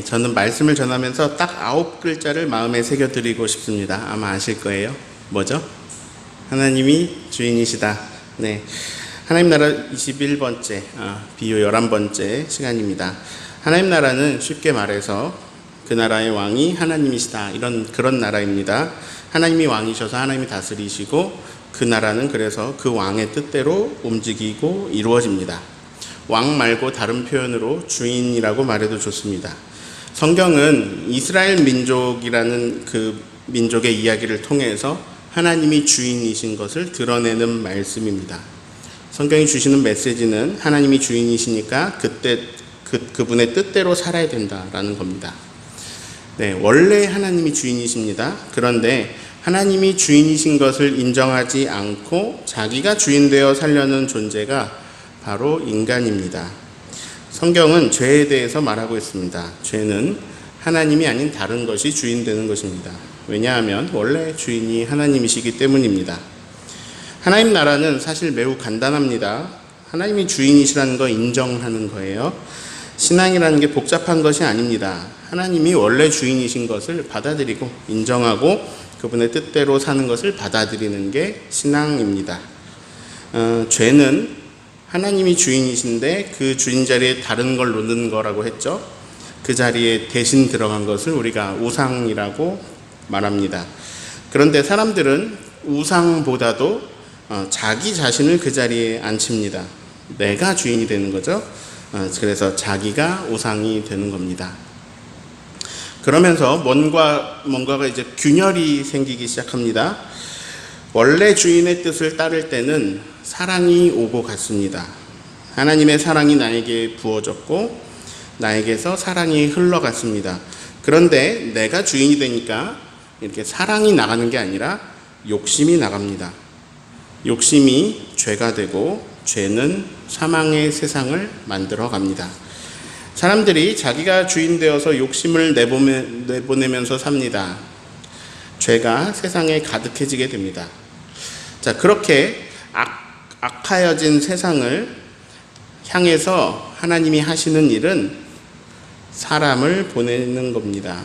저는 말씀을 전하면서 딱 9글자를 마음에 새겨드리고 싶습니다. 아마 아실 거예요. 뭐죠? 하나님이 주인이시다. 네. 하나님 나라 21번째, 비유 11번째 시간입니다. 하나님 나라는 쉽게 말해서 그 나라의 왕이 하나님이시다. 그런 나라입니다. 하나님이 왕이셔서 하나님이 다스리시고 그 나라는 그래서 그 왕의 뜻대로 움직이고 이루어집니다. 왕 말고 다른 표현으로 주인이라고 말해도 좋습니다. 성경은 이스라엘 민족이라는 그 민족의 이야기를 통해서 하나님이 주인이신 것을 드러내는 말씀입니다. 성경이 주시는 메시지는 하나님이 주인이시니까 그분의 뜻대로 살아야 된다라는 겁니다. 네, 원래 하나님이 주인이십니다. 그런데 하나님이 주인이신 것을 인정하지 않고 자기가 주인되어 살려는 존재가 바로 인간입니다. 성경은 죄에 대해서 말하고 있습니다. 죄는 하나님이 아닌 다른 것이 주인되는 것입니다. 왜냐하면 원래 주인이 하나님이시기 때문입니다. 하나님 나라는 사실 매우 간단합니다. 하나님이 주인이시라는 거 인정하는 거예요. 신앙이라는 게 복잡한 것이 아닙니다. 하나님이 원래 주인이신 것을 받아들이고 인정하고 그분의 뜻대로 사는 것을 받아들이는 게 신앙입니다. 죄는 하나님이 주인이신데 그 주인 자리에 다른 걸 놓는 거라고 했죠. 그 자리에 대신 들어간 것을 우리가 우상이라고 말합니다. 그런데 사람들은 우상보다도 자기 자신을 그 자리에 앉힙니다. 내가 주인이 되는 거죠. 그래서 자기가 우상이 되는 겁니다. 그러면서 뭔가가 이제 균열이 생기기 시작합니다. 원래 주인의 뜻을 따를 때는 사랑이 오고 갔습니다. 하나님의 사랑이 나에게 부어졌고 나에게서 사랑이 흘러갔습니다. 그런데 내가 주인이 되니까 이렇게 사랑이 나가는 게 아니라 욕심이 나갑니다. 욕심이 죄가 되고 죄는 사망의 세상을 만들어 갑니다. 사람들이 자기가 주인 되어서 욕심을 내보내면서 삽니다. 죄가 세상에 가득해지게 됩니다. 자, 그렇게 악하여진 세상을 향해서 하나님이 하시는 일은 사람을 보내는 겁니다.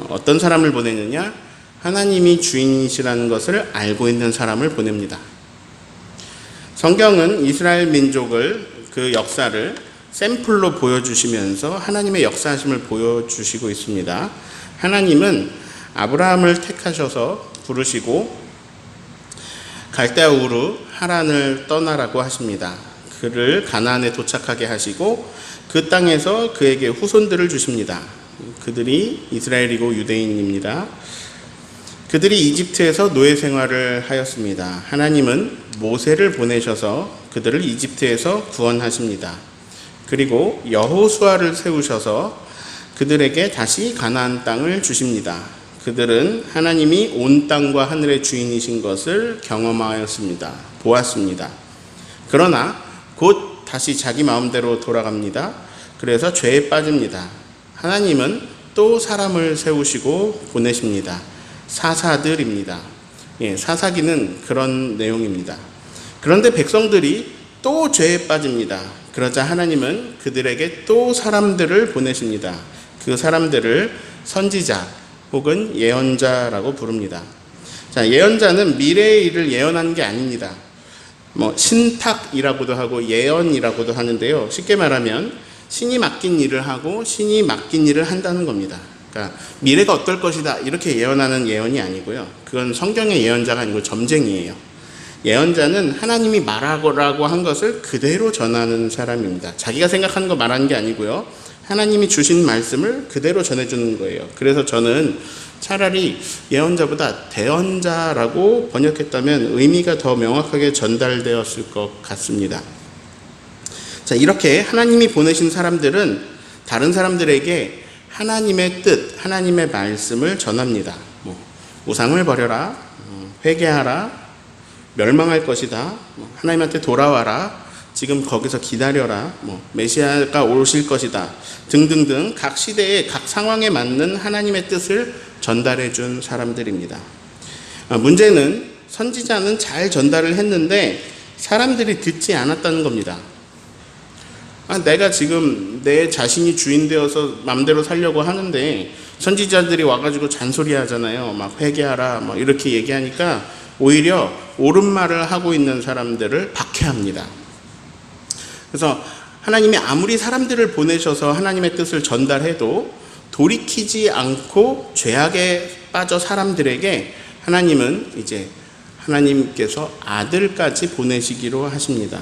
어떤 사람을 보내느냐? 하나님이 주인이시라는 것을 알고 있는 사람을 보냅니다. 성경은 이스라엘 민족을 그 역사를 샘플로 보여주시면서 하나님의 역사하심을 보여주시고 있습니다. 하나님은 아브라함을 택하셔서 부르시고 갈대아 우르 하란을 떠나라고 하십니다. 그를 가나안에 도착하게 하시고 그 땅에서 그에게 후손들을 주십니다. 그들이 이스라엘이고 유대인입니다. 그들이 이집트에서 노예 생활을 하였습니다. 하나님은 모세를 보내셔서 그들을 이집트에서 구원하십니다. 그리고 여호수아를 세우셔서 그들에게 다시 가나안 땅을 주십니다. 그들은 하나님이 온 땅과 하늘의 주인이신 것을 경험하였습니다. 보았습니다. 그러나 곧 다시 자기 마음대로 돌아갑니다. 그래서 죄에 빠집니다. 하나님은 또 사람을 세우시고 보내십니다. 사사들입니다. 사사기는 그런 내용입니다. 그런데 백성들이 또 죄에 빠집니다. 그러자 하나님은 그들에게 또 사람들을 보내십니다. 그 사람들을 선지자 혹은 예언자라고 부릅니다. 자, 예언자는 미래의 일을 예언하는 게 아닙니다. 신탁이라고도 하고 예언이라고도 하는데요. 쉽게 말하면 신이 맡긴 일을 하고 신이 맡긴 일을 한다는 겁니다. 그러니까 미래가 어떨 것이다 이렇게 예언하는 예언이 아니고요. 그건 성경의 예언자가 아니고 점쟁이에요. 예언자는 하나님이 말하라고 한 것을 그대로 전하는 사람입니다. 자기가 생각하는 거 말하는 게 아니고요. 하나님이 주신 말씀을 그대로 전해주는 거예요. 그래서 저는 차라리 예언자보다 대언자라고 번역했다면 의미가 더 명확하게 전달되었을 것 같습니다. 자, 이렇게 하나님이 보내신 사람들은 다른 사람들에게 하나님의 뜻, 하나님의 말씀을 전합니다. 우상을 버려라, 회개하라, 멸망할 것이다, 하나님한테 돌아와라, 지금 거기서 기다려라, 메시아가 오실 것이다 등등등 각 시대의 각 상황에 맞는 하나님의 뜻을 전달해 준 사람들입니다. 문제는 선지자는 잘 전달을 했는데 사람들이 듣지 않았다는 겁니다. 내가 지금 내 자신이 주인 되어서 맘대로 살려고 하는데 선지자들이 와가지고 잔소리 하잖아요. 막 회개하라 뭐 이렇게 얘기하니까 오히려 옳은 말을 하고 있는 사람들을 박해합니다. 그래서 하나님이 아무리 사람들을 보내셔서 하나님의 뜻을 전달해도 돌이키지 않고 죄악에 빠져 사람들에게 하나님은 이제 하나님께서 아들까지 보내시기로 하십니다.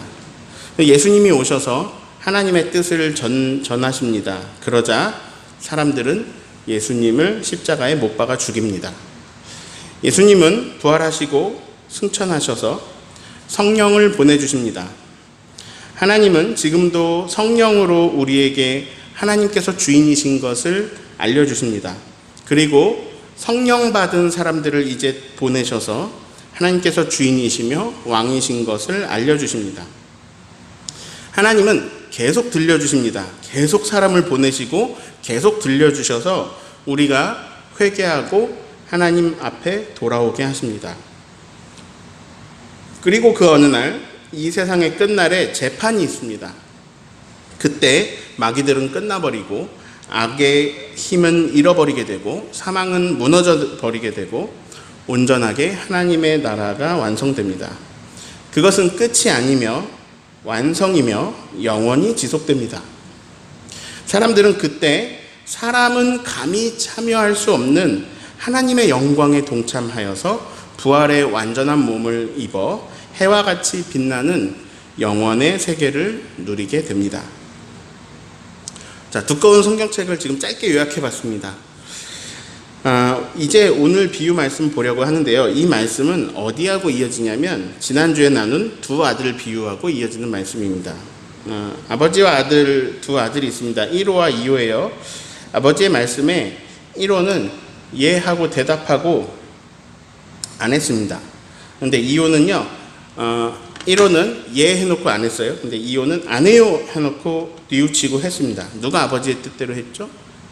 예수님이 오셔서 하나님의 뜻을 전하십니다. 그러자 사람들은 예수님을 십자가에 못 박아 죽입니다. 예수님은 부활하시고 승천하셔서 성령을 보내주십니다. 하나님은 지금도 성령으로 우리에게 하나님께서 주인이신 것을 알려주십니다. 그리고 성령 받은 사람들을 이제 보내셔서 하나님께서 주인이시며 왕이신 것을 알려주십니다. 하나님은 계속 들려주십니다. 계속 사람을 보내시고 계속 들려주셔서 우리가 회개하고 하나님 앞에 돌아오게 하십니다. 그리고 그 어느 날 이 세상의 끝날에 재판이 있습니다. 그때 마귀들은 끝나버리고 악의 힘은 잃어버리게 되고 사망은 무너져 버리게 되고 온전하게 하나님의 나라가 완성됩니다. 그것은 끝이 아니며 완성이며 영원히 지속됩니다. 사람들은 그때 사람은 감히 참여할 수 없는 하나님의 영광에 동참하여서 부활의 완전한 몸을 입어 해와 같이 빛나는 영원의 세계를 누리게 됩니다. 자, 두꺼운 성경책을 지금 짧게 요약해 봤습니다. 이제 오늘 비유 말씀 보려고 하는데요. 이 말씀은 어디하고 이어지냐면 지난주에 나눈 두 아들 비유하고 이어지는 말씀입니다. 아버지와 아들, 두 아들이 있습니다. 1호와 2호예요. 아버지의 말씀에 1호는 예 하고 대답하고 안 했습니다. 근데 2호는요, 1호는 예 해놓고 안 했어요. 근데 2호는 안 해요 해놓고 뉘우치고 했습니다. 누가 아버지의 뜻대로 했죠?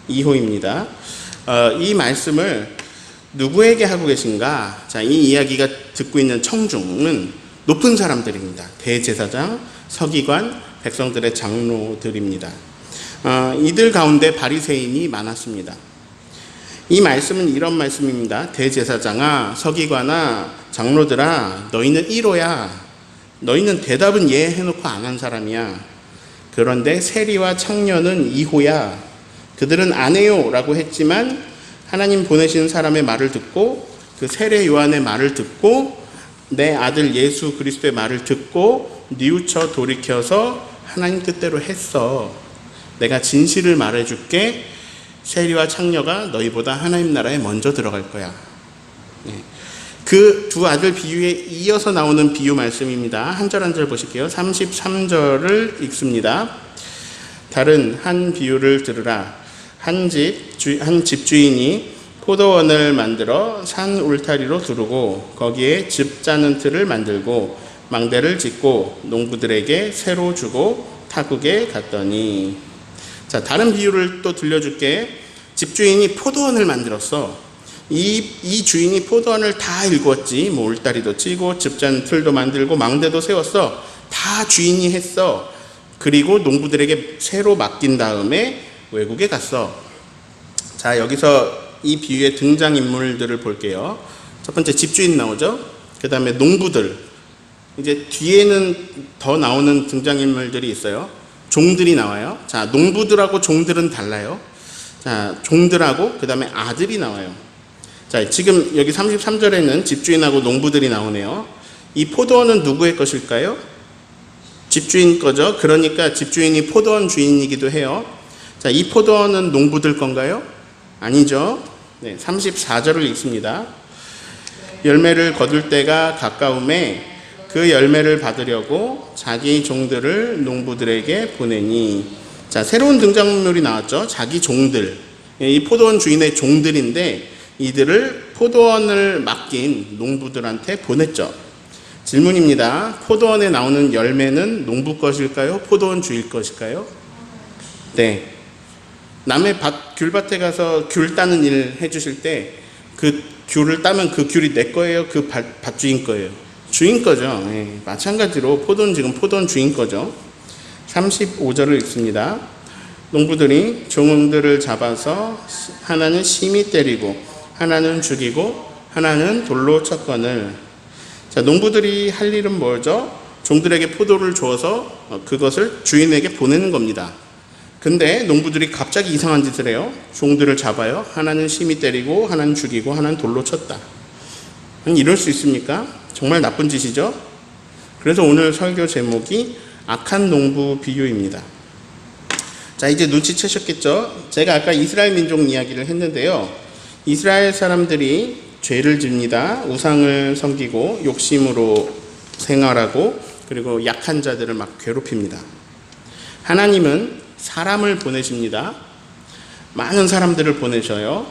2호입니다. 이 말씀을 누구에게 하고 계신가? 자, 이 이야기가 듣고 있는 청중은 높은 사람들입니다. 대제사장, 서기관, 백성들의 장로들입니다. 이들 가운데 바리새인이 많았습니다. 이 말씀은 이런 말씀입니다. 대제사장아, 서기관아, 장로들아, 너희는 1호야. 너희는 대답은 예 해놓고 안 한 사람이야. 그런데 세리와 청년은 2호야. 그들은 안 해요 라고 했지만 하나님 보내신 사람의 말을 듣고 그 세례 요한의 말을 듣고 내 아들 예수 그리스도의 말을 듣고 뉘우쳐 돌이켜서 하나님 뜻대로 했어. 내가 진실을 말해줄게. 세리와 창녀가 너희보다 하나님 나라에 먼저 들어갈 거야. 그 두 아들 비유에 이어서 나오는 비유 말씀입니다. 한 절 한 절 보실게요. 33절을 읽습니다. 다른 한 비유를 들으라. 한 집주인이 포도원을 만들어 산 울타리로 두르고 거기에 즙 짜는 틀을 만들고 망대를 짓고 농부들에게 새로 주고 타국에 갔더니. 자, 다른 비유를 또 들려줄게. 집주인이 포도원을 만들었어. 이 주인이 포도원을 다 일궜지. 뭐 울타리도 치고 즙 짜는 틀도 만들고 망대도 세웠어. 다 주인이 했어. 그리고 농부들에게 새로 맡긴 다음에 외국에 갔어. 자, 여기서 이 비유의 등장인물들을 볼게요. 첫 번째 집주인 나오죠. 그 다음에 농부들. 이제 뒤에는 더 나오는 등장인물들이 있어요. 종들이 나와요. 자, 농부들하고 종들은 달라요. 자, 종들하고 그 다음에 아들이 나와요. 자, 지금 여기 33절에는 집주인하고 농부들이 나오네요. 이 포도원은 누구의 것일까요? 집주인 거죠. 그러니까 집주인이 포도원 주인이기도 해요. 자, 이 포도원은 농부들 건가요? 아니죠. 네, 34절을 읽습니다. 열매를 거둘 때가 가까움에 그 열매를 받으려고 자기 종들을 농부들에게 보내니. 자, 새로운 등장인물이 나왔죠. 자기 종들. 이 포도원 주인의 종들인데 이들을 포도원을 맡긴 농부들한테 보냈죠. 질문입니다. 포도원에 나오는 열매는 농부 것일까요? 포도원 주일 것일까요? 네. 남의 귤밭에 가서 귤 따는 일 해주실 때 그 귤을 따면 그 귤이 내 거예요? 그 밭주인 거예요? 주인 거죠. 네. 마찬가지로 포도는 지금 포도원 주인 거죠. 35절을 읽습니다. 농부들이 종들을 잡아서 하나는 심히 때리고 하나는 죽이고 하나는 돌로 쳤거늘. 자, 농부들이 할 일은 뭐죠? 종들에게 포도를 주어서 그것을 주인에게 보내는 겁니다. 근데 농부들이 갑자기 이상한 짓을 해요. 종들을 잡아요. 하나는 심히 때리고 하나는 죽이고 하나는 돌로 쳤다. 이럴 수 있습니까? 정말 나쁜 짓이죠. 그래서 오늘 설교 제목이 악한 농부 비유입니다. 자, 이제 눈치채셨겠죠? 제가 아까 이스라엘 민족 이야기를 했는데요. 이스라엘 사람들이 죄를 집니다. 우상을 섬기고 욕심으로 생활하고 그리고 약한 자들을 막 괴롭힙니다. 하나님은 사람을 보내십니다. 많은 사람들을 보내셔요.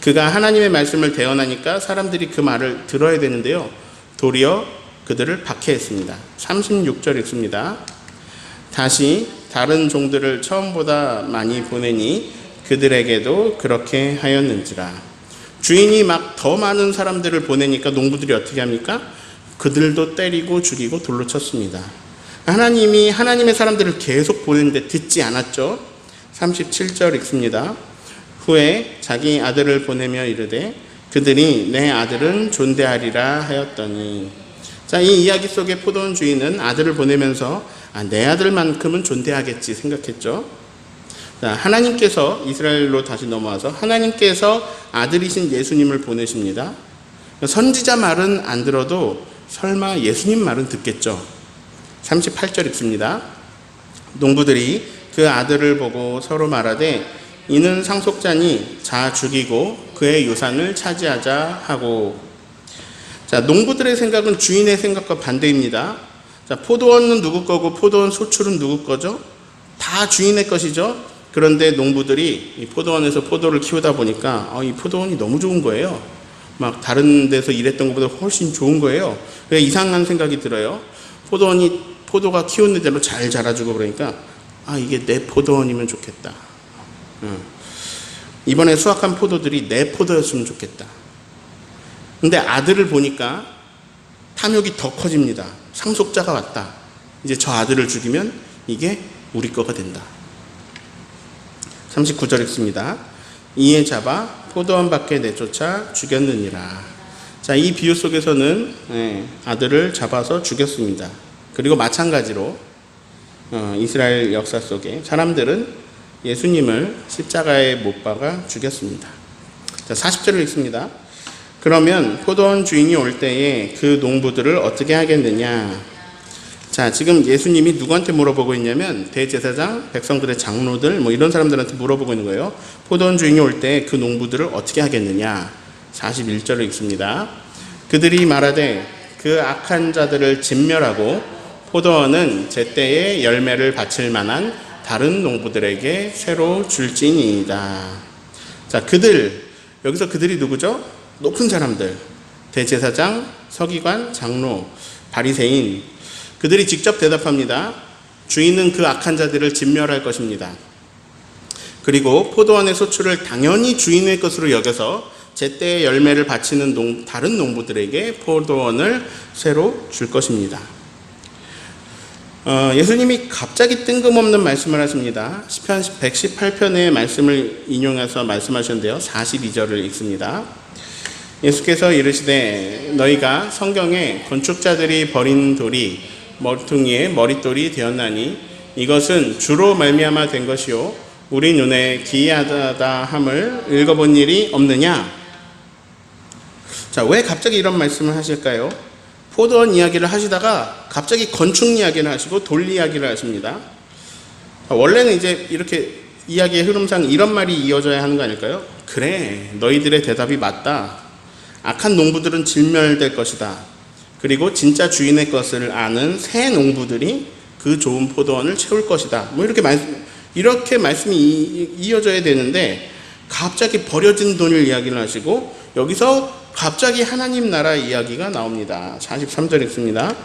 그가 하나님의 말씀을 대언하니까 사람들이 그 말을 들어야 되는데요. 도리어 그들을 박해했습니다. 36절 읽습니다. 다시 다른 종들을 처음보다 많이 보내니 그들에게도 그렇게 하였는지라. 주인이 막 더 많은 사람들을 보내니까 농부들이 어떻게 합니까? 그들도 때리고 죽이고 돌로 쳤습니다. 하나님이 하나님의 사람들을 계속 보내는데 듣지 않았죠. 37절 읽습니다. 후에 자기 아들을 보내며 이르되 그들이 내 아들은 존대하리라 하였더니. 자, 이 이야기 속의 포도원 주인은 아들을 보내면서 내 아들만큼은 존대하겠지 생각했죠. 자, 하나님께서 이스라엘로 다시 넘어와서 하나님께서 아들이신 예수님을 보내십니다. 선지자 말은 안 들어도 설마 예수님 말은 듣겠죠. 38절 읽습니다. 농부들이 그 아들을 보고 서로 말하되 이는 상속자니 자 죽이고 그의 유산을 차지하자 하고. 자, 농부들의 생각은 주인의 생각과 반대입니다. 자, 포도원은 누구 거고 포도원 소출은 누구 거죠? 다 주인의 것이죠. 그런데 농부들이 이 포도원에서 포도를 키우다 보니까 이 포도원이 너무 좋은 거예요. 막 다른 데서 일했던 것보다 훨씬 좋은 거예요. 그래서 이상한 생각이 들어요. 포도원이 포도가 키우는 대로 잘 자라주고 그러니까 이게 내 포도원이면 좋겠다. 이번에 수확한 포도들이 내 포도였으면 좋겠다. 근데 아들을 보니까 탐욕이 더 커집니다. 상속자가 왔다. 이제 저 아들을 죽이면 이게 우리 거가 된다. 39절 읽습니다. 이에 잡아 포도원 밖에 내쫓아 죽였느니라. 자, 이 비유 속에서는 아들을 잡아서 죽였습니다. 그리고 마찬가지로 이스라엘 역사 속에 사람들은 예수님을 십자가에 못 박아 죽였습니다. 자, 40절을 읽습니다. 그러면 포도원 주인이 올 때에 그 농부들을 어떻게 하겠느냐. 자, 지금 예수님이 누구한테 물어보고 있냐면 대제사장, 백성들의 장로들 이런 사람들한테 물어보고 있는 거예요. 포도원 주인이 올 때 그 농부들을 어떻게 하겠느냐. 41절을 읽습니다. 그들이 말하되 그 악한 자들을 진멸하고 포도원은 제때에 열매를 바칠 만한 다른 농부들에게 새로 줄지니이다. 자, 여기서 그들이 누구죠? 높은 사람들, 대제사장, 서기관, 장로, 바리새인. 그들이 직접 대답합니다. 주인은 그 악한 자들을 진멸할 것입니다. 그리고 포도원의 소출을 당연히 주인의 것으로 여겨서 제때의 열매를 바치는 다른 농부들에게 포도원을 새로 줄 것입니다. 예수님이 갑자기 뜬금없는 말씀을 하십니다. 시편 118편의 말씀을 인용해서 말씀하셨는데요. 42절을 읽습니다. 예수께서 이르시되 너희가 성경에 건축자들이 버린 돌이 머리통이에 머릿돌이 되었나니 이것은 주로 말미암아 된 것이요 우리 눈에 기이하다 함을 읽어본 일이 없느냐. 자, 왜 갑자기 이런 말씀을 하실까요? 포도원 이야기를 하시다가 갑자기 건축 이야기를 하시고 돌 이야기를 하십니다. 원래는 이제 이렇게 이야기의 흐름상 이런 말이 이어져야 하는 거 아닐까요? 그래, 너희들의 대답이 맞다. 악한 농부들은 진멸될 것이다. 그리고 진짜 주인의 것을 아는 새 농부들이 그 좋은 포도원을 채울 것이다. 이렇게 말씀이 이어져야 되는데 갑자기 버려진 돈을 이야기를 하시고 여기서 갑자기 하나님 나라 이야기가 나옵니다. 43절 읽습니다.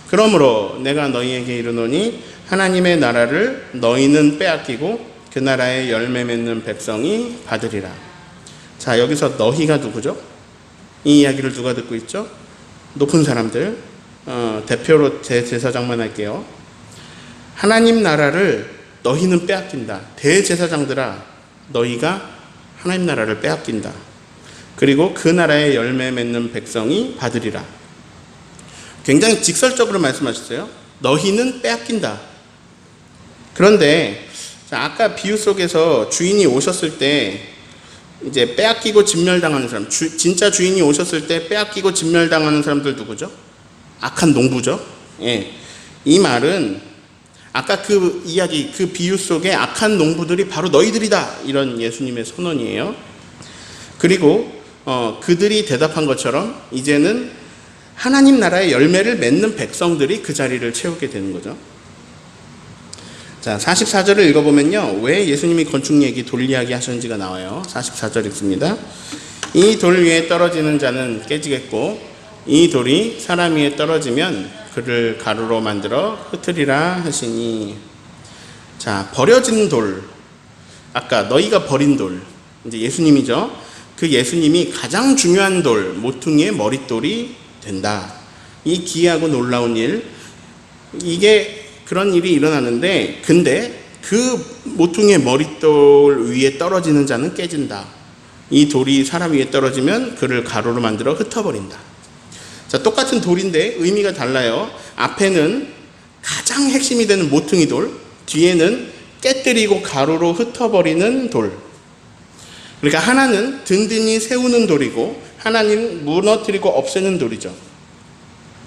그러므로 내가 너희에게 이르노니 하나님의 나라를 너희는 빼앗기고 그 나라의 열매 맺는 백성이 받으리라. 자, 여기서 너희가 누구죠? 이 이야기를 누가 듣고 있죠? 높은 사람들, 대표로 대제사장만 할게요. 하나님 나라를 너희는 빼앗긴다. 대제사장들아, 너희가 하나님 나라를 빼앗긴다. 그리고 그 나라의 열매 맺는 백성이 받으리라. 굉장히 직설적으로 말씀하셨어요. 너희는 빼앗긴다. 그런데 아까 비유 속에서 주인이 오셨을 때 이제 빼앗기고 진멸당하는 사람, 진짜 주인이 오셨을 때 빼앗기고 진멸당하는 사람들 누구죠? 악한 농부죠. 예. 이 말은 아까 그 이야기, 그 비유 속에 악한 농부들이 바로 너희들이다, 이런 예수님의 선언이에요. 그리고 그들이 대답한 것처럼 이제는 하나님 나라의 열매를 맺는 백성들이 그 자리를 채우게 되는 거죠. 자, 44절을 읽어보면요, 왜 예수님이 건축 얘기, 돌 이야기 하셨는지가 나와요. 44절 읽습니다. 이 돌 위에 떨어지는 자는 깨지겠고 이 돌이 사람 위에 떨어지면 그를 가루로 만들어 흩으리라 하시니. 자, 버려진 돌, 아까 너희가 버린 돌, 이제 예수님이죠. 그 예수님이 가장 중요한 돌, 모퉁이의 머릿돌이 된다. 이 기이하고 놀라운 일, 이게 그런 일이 일어나는데, 근데 그 모퉁이의 머릿돌 위에 떨어지는 자는 깨진다. 이 돌이 사람 위에 떨어지면 그를 가루로 만들어 흩어버린다. 자, 똑같은 돌인데 의미가 달라요. 앞에는 가장 핵심이 되는 모퉁이 돌, 뒤에는 깨뜨리고 가루로 흩어버리는 돌. 그러니까 하나는 든든히 세우는 돌이고 하나는 무너뜨리고 없애는 돌이죠.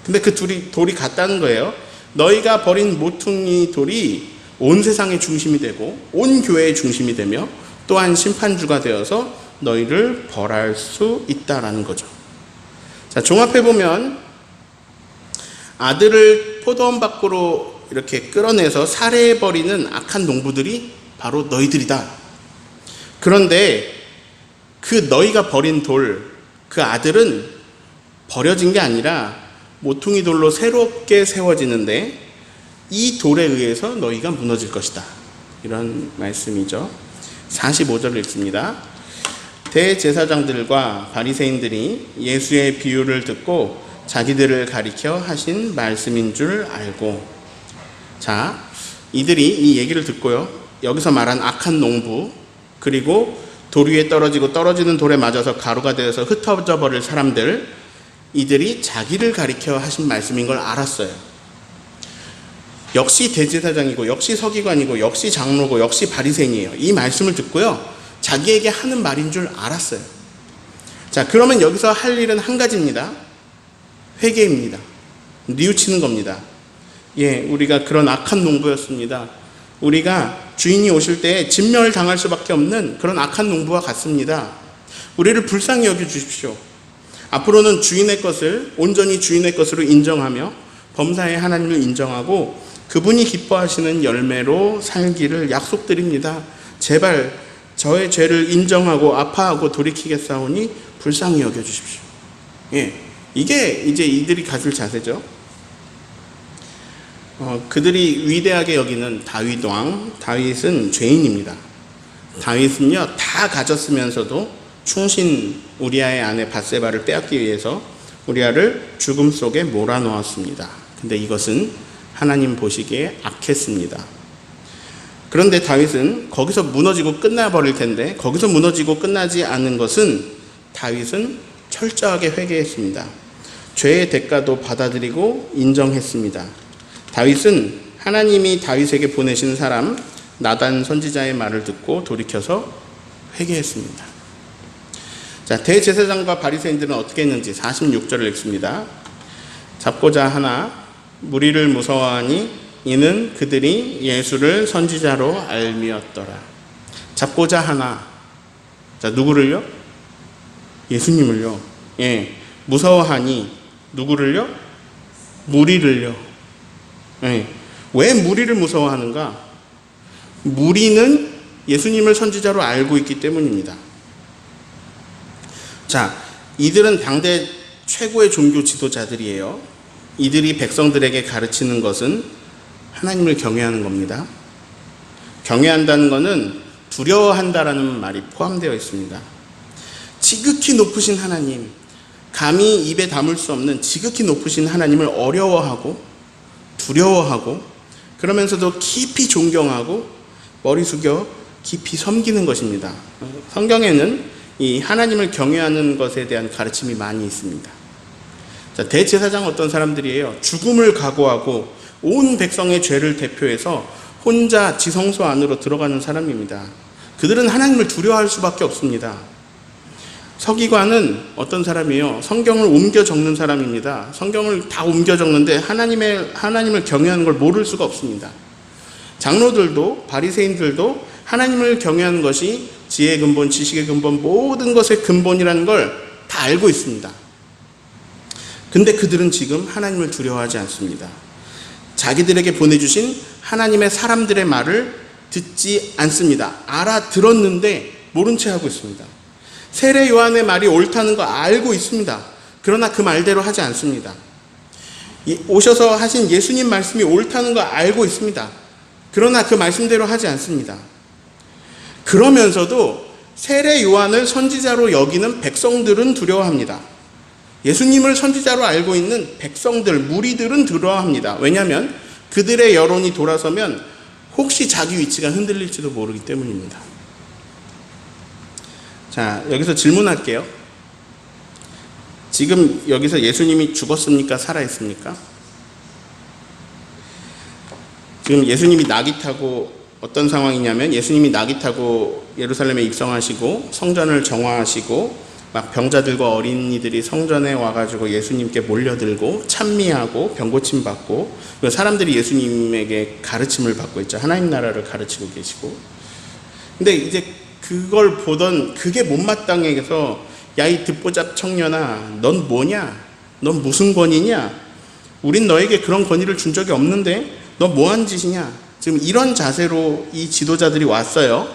근데 그 돌이 같다는 거예요. 너희가 버린 모퉁이 돌이 온 세상의 중심이 되고 온 교회의 중심이 되며 또한 심판주가 되어서 너희를 벌할 수 있다라는 거죠. 자, 종합해보면 아들을 포도원 밖으로 이렇게 끌어내서 살해해버리는 악한 농부들이 바로 너희들이다. 그런데 그 너희가 버린 돌, 그 아들은 버려진 게 아니라 모퉁이 돌로 새롭게 세워지는데 이 돌에 의해서 너희가 무너질 것이다. 이런 말씀이죠. 45절을 읽습니다. 대제사장들과 바리새인들이 예수의 비유를 듣고 자기들을 가리켜 하신 말씀인 줄 알고. 자, 이들이 이 얘기를 듣고요, 여기서 말한 악한 농부, 그리고 돌 위에 떨어지고 떨어지는 돌에 맞아서 가루가 되어서 흩어져 버릴 사람들, 이들이 자기를 가리켜 하신 말씀인 걸 알았어요. 역시 대제사장이고 역시 서기관이고 역시 장로고 역시 바리새인이에요. 이 말씀을 듣고요, 자기에게 하는 말인 줄 알았어요. 자, 그러면 여기서 할 일은 한 가지입니다. 회개입니다. 뉘우치는 겁니다. 예, 우리가 그런 악한 농부였습니다. 우리가 주인이 오실 때 진멸당할 수밖에 없는 그런 악한 농부와 같습니다. 우리를 불쌍히 여겨주십시오. 앞으로는 주인의 것을 온전히 주인의 것으로 인정하며 범사의 하나님을 인정하고 그분이 기뻐하시는 열매로 살기를 약속드립니다. 제발 저의 죄를 인정하고 아파하고 돌이키겠사오니 불쌍히 여겨주십시오. 예, 이게 이제 이들이 가질 자세죠. 그들이 위대하게 여기는 다윗 왕, 다윗은 죄인입니다. 다윗은요, 다 가졌으면서도 충신 우리아의 아내 밧세바를 빼앗기 위해서 우리아를 죽음 속에 몰아넣었습니다. 근데 이것은 하나님 보시기에 악했습니다. 그런데 다윗은 거기서 무너지고 끝나버릴 텐데, 거기서 무너지고 끝나지 않은 것은 다윗은 철저하게 회개했습니다. 죄의 대가도 받아들이고 인정했습니다. 다윗은 하나님이 다윗에게 보내신 사람 나단 선지자의 말을 듣고 돌이켜서 회개했습니다. 자, 대제사장과 바리새인들은 어떻게 했는지 46절을 읽습니다. 잡고자 하나 무리를 무서워하니 이는 그들이 예수를 선지자로 알미었더라. 잡고자 하나. 자, 누구를요? 예수님을요. 예, 무서워하니 누구를요? 무리를요. 예, 왜 무리를 무서워하는가? 무리는 예수님을 선지자로 알고 있기 때문입니다. 자, 이들은 당대 최고의 종교 지도자들이에요. 이들이 백성들에게 가르치는 것은 하나님을 경외하는 겁니다. 경외한다는 것은 두려워한다라는 말이 포함되어 있습니다. 지극히 높으신 하나님, 감히 입에 담을 수 없는 지극히 높으신 하나님을 어려워하고 두려워하고 그러면서도 깊이 존경하고 머리 숙여 깊이 섬기는 것입니다. 성경에는 이 하나님을 경외하는 것에 대한 가르침이 많이 있습니다. 자, 대제사장 어떤 사람들이에요? 죽음을 각오하고 온 백성의 죄를 대표해서 혼자 지성소 안으로 들어가는 사람입니다. 그들은 하나님을 두려워할 수밖에 없습니다. 서기관은 어떤 사람이에요? 성경을 옮겨 적는 사람입니다. 성경을 다 옮겨 적는데 하나님을 경외하는 걸 모를 수가 없습니다. 장로들도 바리새인들도 하나님을 경외하는 것이 지혜의 근본, 지식의 근본, 모든 것의 근본이라는 걸 다 알고 있습니다. 근데 그들은 지금 하나님을 두려워하지 않습니다. 자기들에게 보내주신 하나님의 사람들의 말을 듣지 않습니다. 알아들었는데 모른 채 하고 있습니다. 세례 요한의 말이 옳다는 거 알고 있습니다. 그러나 그 말대로 하지 않습니다. 오셔서 하신 예수님 말씀이 옳다는 거 알고 있습니다. 그러나 그 말씀대로 하지 않습니다. 그러면서도 세례 요한을 선지자로 여기는 백성들은 두려워합니다. 예수님을 선지자로 알고 있는 백성들, 무리들은 두려워합니다. 왜냐하면 그들의 여론이 돌아서면 혹시 자기 위치가 흔들릴지도 모르기 때문입니다. 자, 여기서 질문할게요. 지금 여기서 예수님이 죽었습니까? 살아있습니까? 지금 예수님이 낙이 타고 어떤 상황이냐면 예수님이 낙이 타고 예루살렘에 입성하시고 성전을 정화하시고 막 병자들과 어린이들이 성전에 와가지고 예수님께 몰려들고 찬미하고 병고침 받고 사람들이 예수님에게 가르침을 받고 있죠. 하나님 나라를 가르치고 계시고. 근데 이제 그걸 보던 그게 못마땅해서 야, 이 듣보잡 청년아, 넌 뭐냐? 넌 무슨 권위냐? 우린 너에게 그런 권위를 준 적이 없는데 너 뭐한 짓이냐? 지금 이런 자세로 이 지도자들이 왔어요.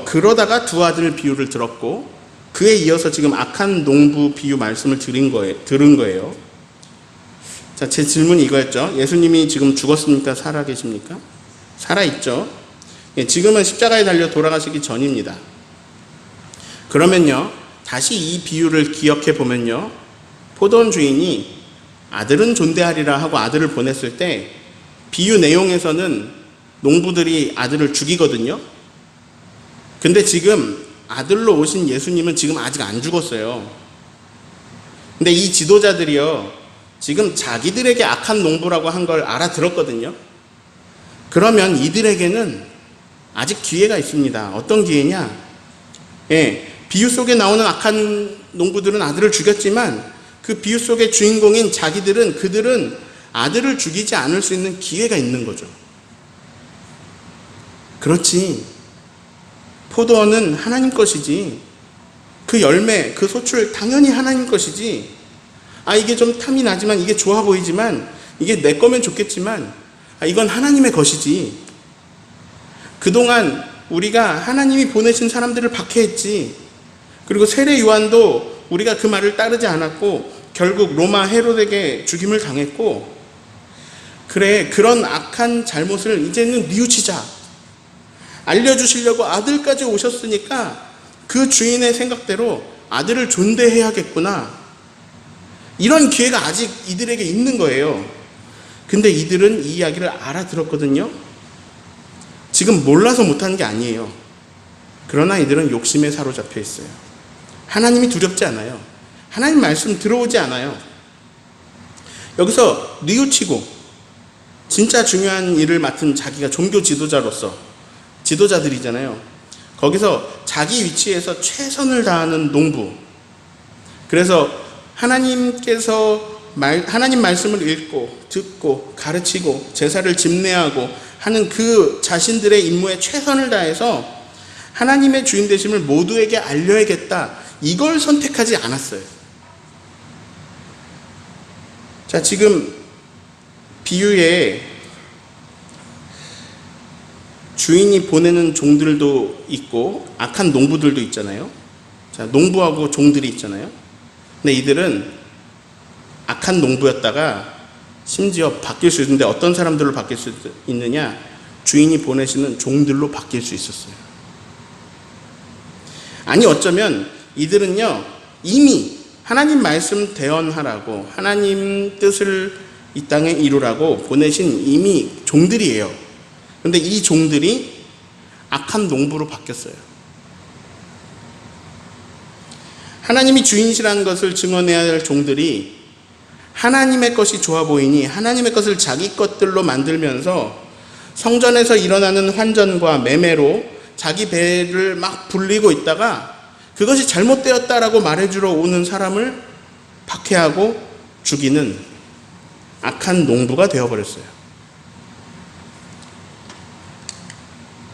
그러다가 두 아들 비유를 들었고 그에 이어서 지금 악한 농부 비유 말씀을 들은 거예요. 자, 제 질문이 이거였죠. 예수님이 지금 죽었습니까? 살아 계십니까? 살아있죠. 예, 지금은 십자가에 달려 돌아가시기 전입니다. 그러면요, 다시 이 비유를 기억해 보면요, 포도원 주인이 아들은 존대하리라 하고 아들을 보냈을 때 비유 내용에서는 농부들이 아들을 죽이거든요. 근데 지금 아들로 오신 예수님은 지금 아직 안 죽었어요. 근데 이 지도자들이요, 지금 자기들에게 악한 농부라고 한 걸 알아들었거든요. 그러면 이들에게는 아직 기회가 있습니다. 어떤 기회냐? 예, 비유 속에 나오는 악한 농부들은 아들을 죽였지만 그 비유 속의 주인공인 그들은 아들을 죽이지 않을 수 있는 기회가 있는 거죠. 그렇지. 포도원은 하나님 것이지. 그 열매, 그 소출 당연히 하나님 것이지. 이게 좀 탐이 나지만 이게 좋아 보이지만 이게 내 거면 좋겠지만 이건 하나님의 것이지. 그동안 우리가 하나님이 보내신 사람들을 박해했지. 그리고 세례 요한도 우리가 그 말을 따르지 않았고 결국 로마 헤롯에게 죽임을 당했고, 그래, 그런 악한 잘못을 이제는 뉘우치자. 알려주시려고 아들까지 오셨으니까 그 주인의 생각대로 아들을 존대해야겠구나. 이런 기회가 아직 이들에게 있는 거예요. 근데 이들은 이 이야기를 알아들었거든요. 지금 몰라서 못하는 게 아니에요. 그러나 이들은 욕심에 사로잡혀 있어요. 하나님이 두렵지 않아요. 하나님 말씀 들어오지 않아요. 여기서 뉘우치고 진짜 중요한 일을 맡은 자기가 종교 지도자들이잖아요. 거기서 자기 위치에서 최선을 다하는 농부. 그래서 하나님 말씀을 읽고 듣고 가르치고 제사를 집례하고 하는 그 자신들의 임무에 최선을 다해서 하나님의 주인 되심을 모두에게 알려야겠다. 이걸 선택하지 않았어요. 자, 지금 비유에 주인이 보내는 종들도 있고 악한 농부들도 있잖아요. 자, 농부하고 종들이 있잖아요. 근데 이들은 악한 농부였다가 심지어 바뀔 수 있는데 어떤 사람들로 바뀔 수 있느냐? 주인이 보내시는 종들로 바뀔 수 있었어요. 아니, 어쩌면 이들은요, 이미 하나님 말씀 대언하라고 하나님 뜻을 이 땅에 이루라고 보내신 이미 종들이에요. 그런데 이 종들이 악한 농부로 바뀌었어요. 하나님이 주인이시라는 것을 증언해야 할 종들이 하나님의 것이 좋아 보이니 하나님의 것을 자기 것들로 만들면서 성전에서 일어나는 환전과 매매로 자기 배를 막 불리고 있다가 그것이 잘못되었다라고 말해주러 오는 사람을 박해하고 죽이는 악한 농부가 되어버렸어요.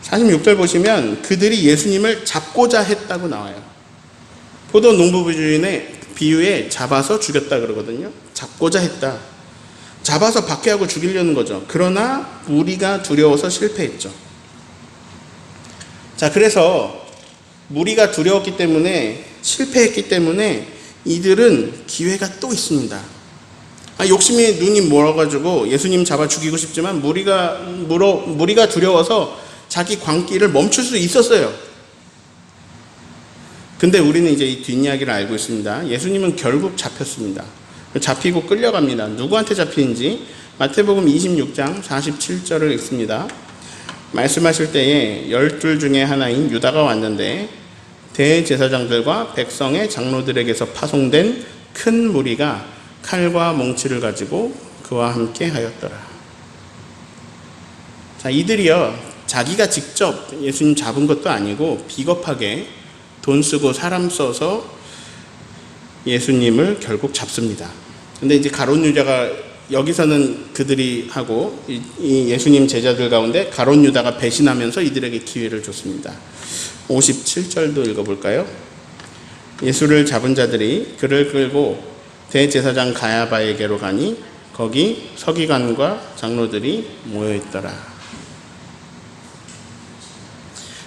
46절 보시면 그들이 예수님을 잡고자 했다고 나와요. 포도 농부 주인의 비유에 잡아서 죽였다 그러거든요. 잡고자 했다. 잡아서 박해하고 죽이려는 거죠. 그러나 무리가 두려워서 실패했죠. 자, 그래서 무리가 두려웠기 때문에 실패했기 때문에 이들은 기회가 또 있습니다. 욕심에 눈이 멀어가지고 예수님 잡아 죽이고 싶지만 무리가 두려워서 자기 광기를 멈출 수 있었어요. 근데 우리는 이제 이 뒷이야기를 알고 있습니다. 예수님은 결국 잡혔습니다. 잡히고 끌려갑니다. 누구한테 잡히는지 마태복음 26장 47절을 읽습니다. 말씀하실 때에 12 중에 하나인 유다가 왔는데 대제사장들과 백성의 장로들에게서 파송된 큰 무리가 칼과 몽치를 가지고 그와 함께 하였더라. 자, 이들이요 자기가 직접 예수님 잡은 것도 아니고 비겁하게 돈 쓰고 사람 써서 예수님을 결국 잡습니다. 근데 이제 가룟 유다가 여기서는 그들이 하고 이 예수님 제자들 가운데 가룟 유다가 배신하면서 이들에게 기회를 줬습니다. 57절도 읽어볼까요? 예수를 잡은 자들이 그를 끌고 대제사장 가야바에게로 가니 거기 서기관과 장로들이 모여있더라.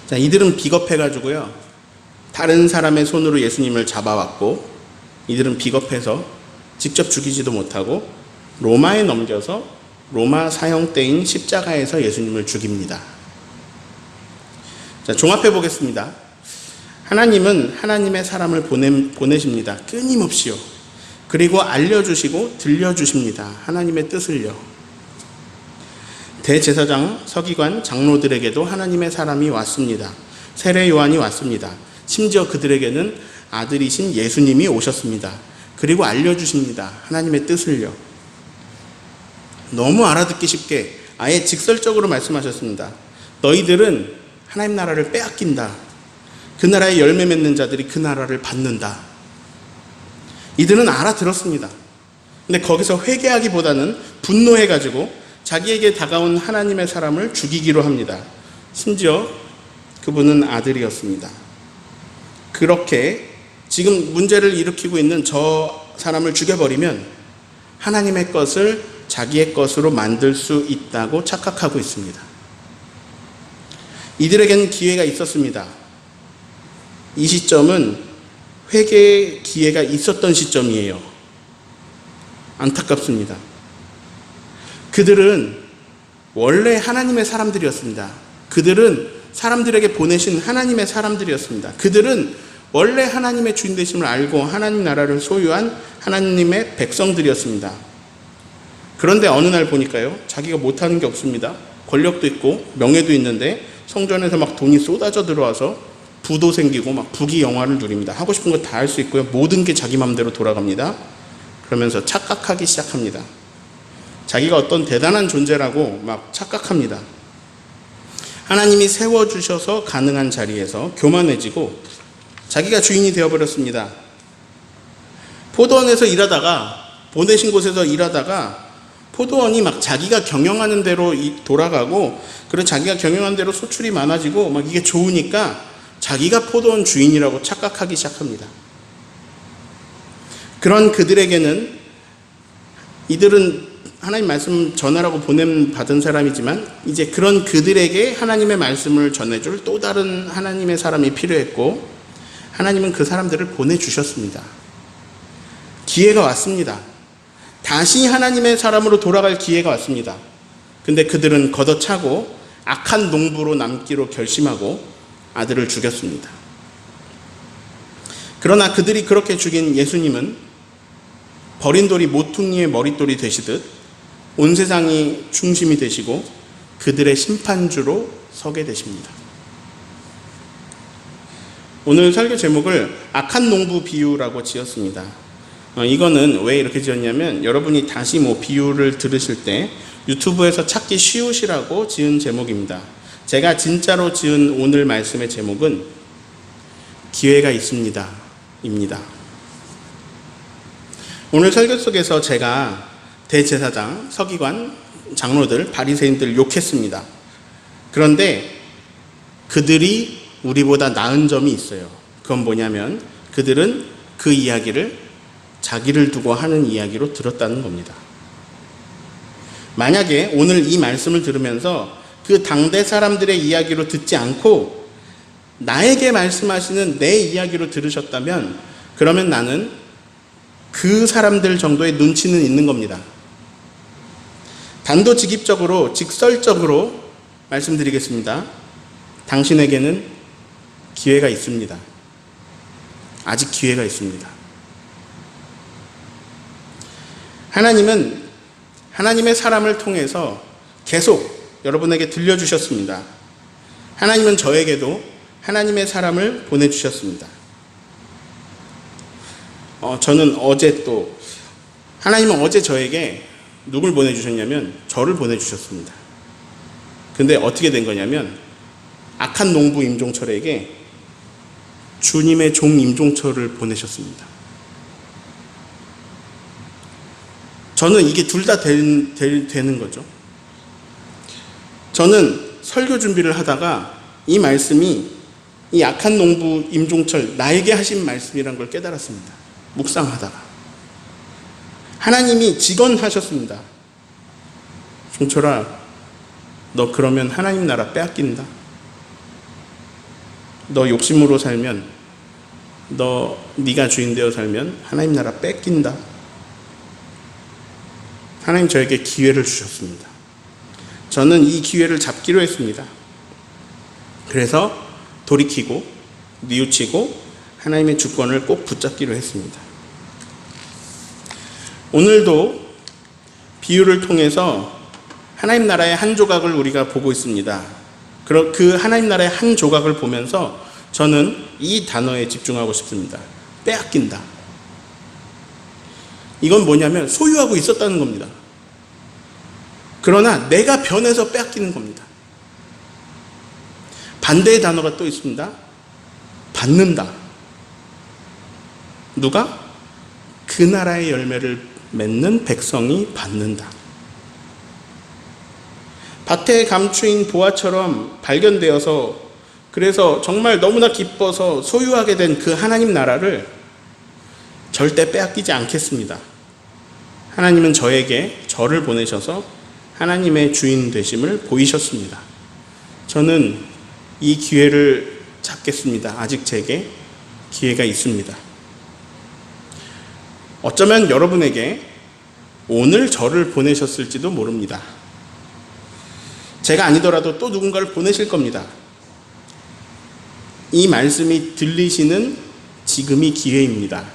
자, 이들은 비겁해가지고요 다른 사람의 손으로 예수님을 잡아왔고 이들은 비겁해서 직접 죽이지도 못하고 로마에 넘겨서 로마 사형대인 십자가에서 예수님을 죽입니다. 자, 종합해 보겠습니다. 하나님은 하나님의 사람을 보내십니다. 끊임없이요. 그리고 알려주시고 들려주십니다. 하나님의 뜻을요. 대제사장, 서기관, 장로들에게도 하나님의 사람이 왔습니다. 세례 요한이 왔습니다. 심지어 그들에게는 아들이신 예수님이 오셨습니다. 그리고 알려주십니다. 하나님의 뜻을요. 너무 알아듣기 쉽게 아예 직설적으로 말씀하셨습니다. 너희들은 하나님 나라를 빼앗긴다. 그 나라에 열매 맺는 자들이 그 나라를 받는다. 이들은 알아들었습니다. 근데 거기서 회개하기보다는 분노해가지고 자기에게 다가온 하나님의 사람을 죽이기로 합니다. 심지어 그분은 아들이었습니다. 그렇게 지금 문제를 일으키고 있는 저 사람을 죽여버리면 하나님의 것을 자기의 것으로 만들 수 있다고 착각하고 있습니다. 이들에게는 기회가 있었습니다. 이 시점은 회개의 기회가 있었던 시점이에요. 안타깝습니다. 그들은 원래 하나님의 사람들이었습니다. 그들은 사람들에게 보내신 하나님의 사람들이었습니다. 그들은 원래 하나님의 주인 되심을 알고 하나님 나라를 소유한 하나님의 백성들이었습니다. 그런데 어느 날 보니까요, 자기가 못하는 게 없습니다. 권력도 있고 명예도 있는데 성전에서 막 돈이 쏟아져 들어와서 부도 생기고 막 부귀영화를 누립니다. 하고 싶은 거 다 할 수 있고요. 모든 게 자기 마음대로 돌아갑니다. 그러면서 착각하기 시작합니다. 자기가 어떤 대단한 존재라고 막 착각합니다. 하나님이 세워주셔서 가능한 자리에서 교만해지고 자기가 주인이 되어버렸습니다. 포도원에서 일하다가 보내신 곳에서 일하다가 포도원이 막 자기가 경영하는 대로 돌아가고 그리고 자기가 경영하는 대로 소출이 많아지고 막 이게 좋으니까 자기가 포도원 주인이라고 착각하기 시작합니다. 그런 그들에게는 이들은 하나님 말씀 전하라고 받은 사람이지만 이제 그런 그들에게 하나님의 말씀을 전해줄 또 다른 하나님의 사람이 필요했고 하나님은 그 사람들을 보내주셨습니다. 기회가 왔습니다. 다시 하나님의 사람으로 돌아갈 기회가 왔습니다. 근데 그들은 걷어차고 악한 농부로 남기로 결심하고 아들을 죽였습니다. 그러나 그들이 그렇게 죽인 예수님은 버린 돌이 모퉁이의 머릿돌이 되시듯 온 세상이 중심이 되시고 그들의 심판주로 서게 되십니다. 오늘 설교 제목을 악한 농부 비유라고 지었습니다. 이거는 왜 이렇게 지었냐면 여러분이 다시 비유를 들으실 때 유튜브에서 찾기 쉬우시라고 지은 제목입니다. 제가 진짜로 지은 오늘 말씀의 제목은 기회가 있습니다. 입니다. 오늘 설교 속에서 제가 대제사장, 서기관, 장로들, 바리새인들을 욕했습니다. 그런데 그들이 우리보다 나은 점이 있어요. 그건 뭐냐면 그들은 그 이야기를 자기를 두고 하는 이야기로 들었다는 겁니다. 만약에 오늘 이 말씀을 들으면서 그 당대 사람들의 이야기로 듣지 않고 나에게 말씀하시는 내 이야기로 들으셨다면 그러면 나는 그 사람들 정도의 눈치는 있는 겁니다. 단도직입적으로 직설적으로 말씀드리겠습니다. 당신에게는 기회가 있습니다. 아직 기회가 있습니다. 하나님은 하나님의 사람을 통해서 계속 여러분에게 들려주셨습니다. 하나님은 저에게도 하나님의 사람을 보내주셨습니다. 저는 어제 또 하나님은 어제 저에게 누굴 보내주셨냐면 저를 보내주셨습니다. 근데 어떻게 된 거냐면 악한 농부 임종철에게 주님의 종 임종철을 보내셨습니다. 저는 이게 둘 다 되는 거죠. 저는 설교 준비를 하다가 이 말씀이 이 악한 농부 임종철 나에게 하신 말씀이란 걸 깨달았습니다. 묵상하다가 하나님이 직언하셨습니다. 종철아, 너 그러면 하나님 나라 빼앗긴다. 너 욕심으로 살면, 네가 주인 되어 살면 하나님 나라 뺏긴다. 하나님 저에게 기회를 주셨습니다. 저는 이 기회를 잡기로 했습니다. 그래서 돌이키고 뉘우치고 하나님의 주권을 꼭 붙잡기로 했습니다. 오늘도 비유를 통해서 하나님 나라의 한 조각을 우리가 보고 있습니다. 그 하나님 나라의 한 조각을 보면서 저는 이 단어에 집중하고 싶습니다. 빼앗긴다. 이건 뭐냐면 소유하고 있었다는 겁니다. 그러나 내가 변해서 빼앗기는 겁니다. 반대의 단어가 또 있습니다. 받는다. 누가? 그 나라의 열매를 맺는 백성이 받는다. 밭에 감추인 보화처럼 발견되어서 그래서 정말 너무나 기뻐서 소유하게 된 그 하나님 나라를 절대 빼앗기지 않겠습니다. 하나님은 저를 보내셔서 하나님의 주인 되심을 보이셨습니다. 저는 이 기회를 잡겠습니다. 아직 제게 기회가 있습니다. 어쩌면 여러분에게 오늘 저를 보내셨을지도 모릅니다. 제가 아니더라도 또 누군가를 보내실 겁니다. 이 말씀이 들리시는 지금이 기회입니다.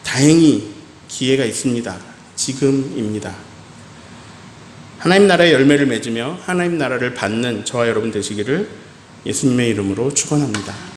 다행히 기회가 있습니다. 지금입니다. 하나님 나라의 열매를 맺으며 하나님 나라를 받는 저와 여러분 되시기를 예수님의 이름으로 축원합니다.